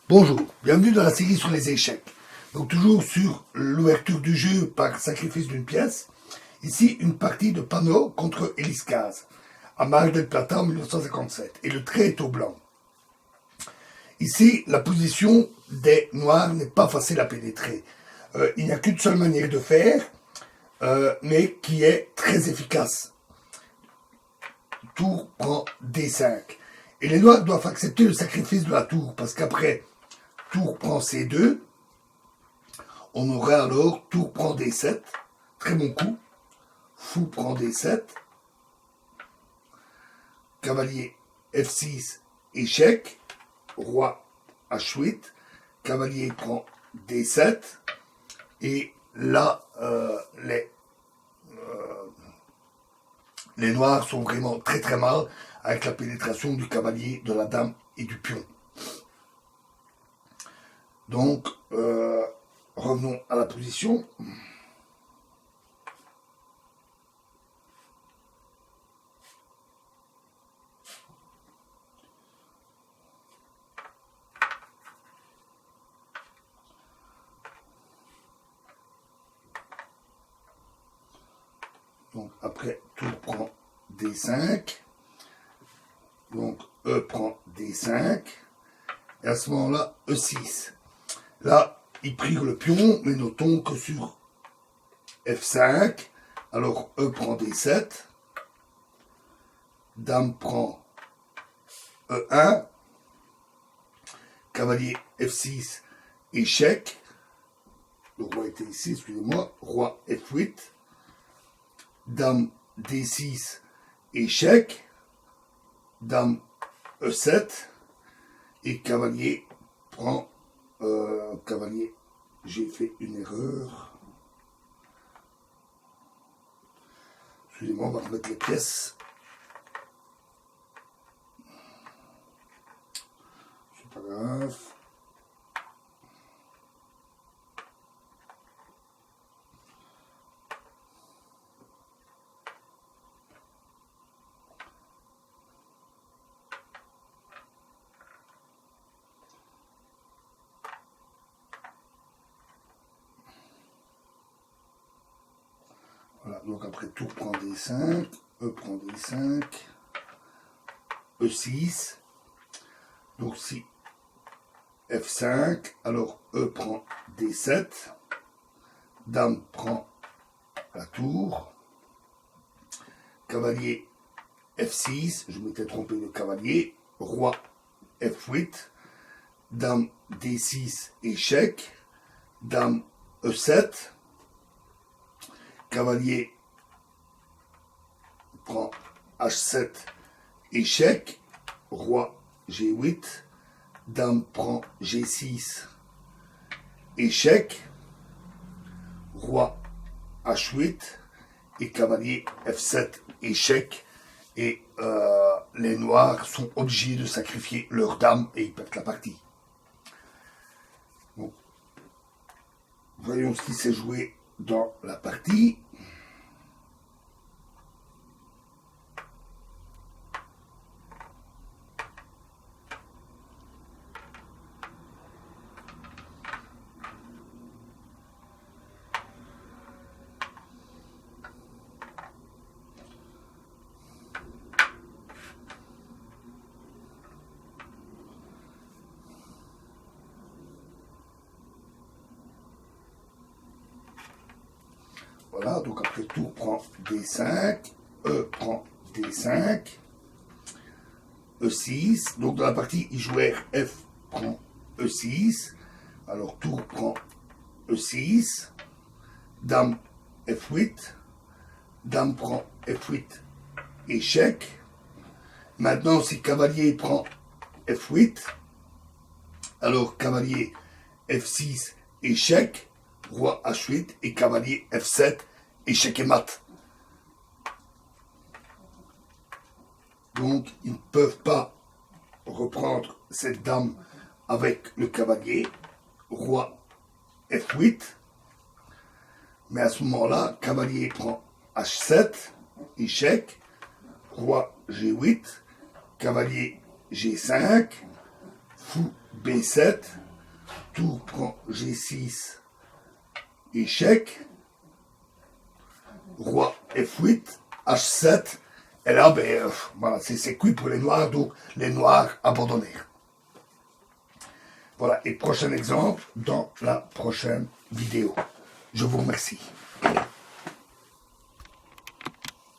Bonjour, bienvenue dans la série sur les échecs. Donc toujours sur l'ouverture du jeu par sacrifice d'une pièce. Ici, une partie de Panot contre Eliscaz, à Mar del Plata en 1957. Et le trait est au blanc. Ici, la position des noirs n'est pas facile à pénétrer. Il n'y a qu'une seule manière de faire, mais qui est très efficace. Tour prend D5. Et les noirs doivent accepter le sacrifice de la tour, parce qu'après, tour prend C2, on aurait alors tour prend D7, très bon coup, fou prend D7, cavalier F6, échec, roi H8, cavalier prend D7, et là, les noirs sont vraiment très très mal avec la pénétration du cavalier, de la dame et du pion. Donc, revenons à la position. Donc, après, tour prend D5. Donc, E prend D5. Et à ce moment-là, E6. Là, il prise le pion, mais notons que sur F5, alors E prend D7, Dame prend E1, cavalier F6, échec, le roi était ici, excusez-moi, roi F8, Dame D6, échec, Dame E7, et cavalier prend cavalier, j'ai fait une erreur. Excusez-moi, on va remettre les pièces. C'est pas grave. Voilà, donc après tour prend D5, E prend D5, E6, donc si F5, alors E prend D7, Dame prend la tour, cavalier F6, je m'étais trompé de cavalier, roi F8, Dame D6, échec, Dame E7, cavalier prend H7, échec, roi G8, dame prend G6, échec, roi H8 et cavalier F7, échec. Et les noirs sont obligés de sacrifier leur dame et ils perdent la partie. Bon. Voyons ce qui s'est joué dans la partie. Voilà, donc après tour prend D5, E prend D5, E6. Donc dans la partie, il jouait F prend E6. Alors tour prend E6, Dame F8, Dame prend F8, échec. Maintenant, si cavalier prend F8, alors cavalier F6, échec, roi H8 et cavalier F7, échec et mat. Donc, ils ne peuvent pas reprendre cette dame avec le cavalier, roi F8. Mais à ce moment-là, cavalier prend H7, échec, roi G8, cavalier G5, fou B7, tour prend G6, échec, roi F8, H7, et là, ben, voilà, c'est cuit pour les noirs, donc les noirs abandonnèrent. Voilà, et prochain exemple dans la prochaine vidéo. Je vous remercie.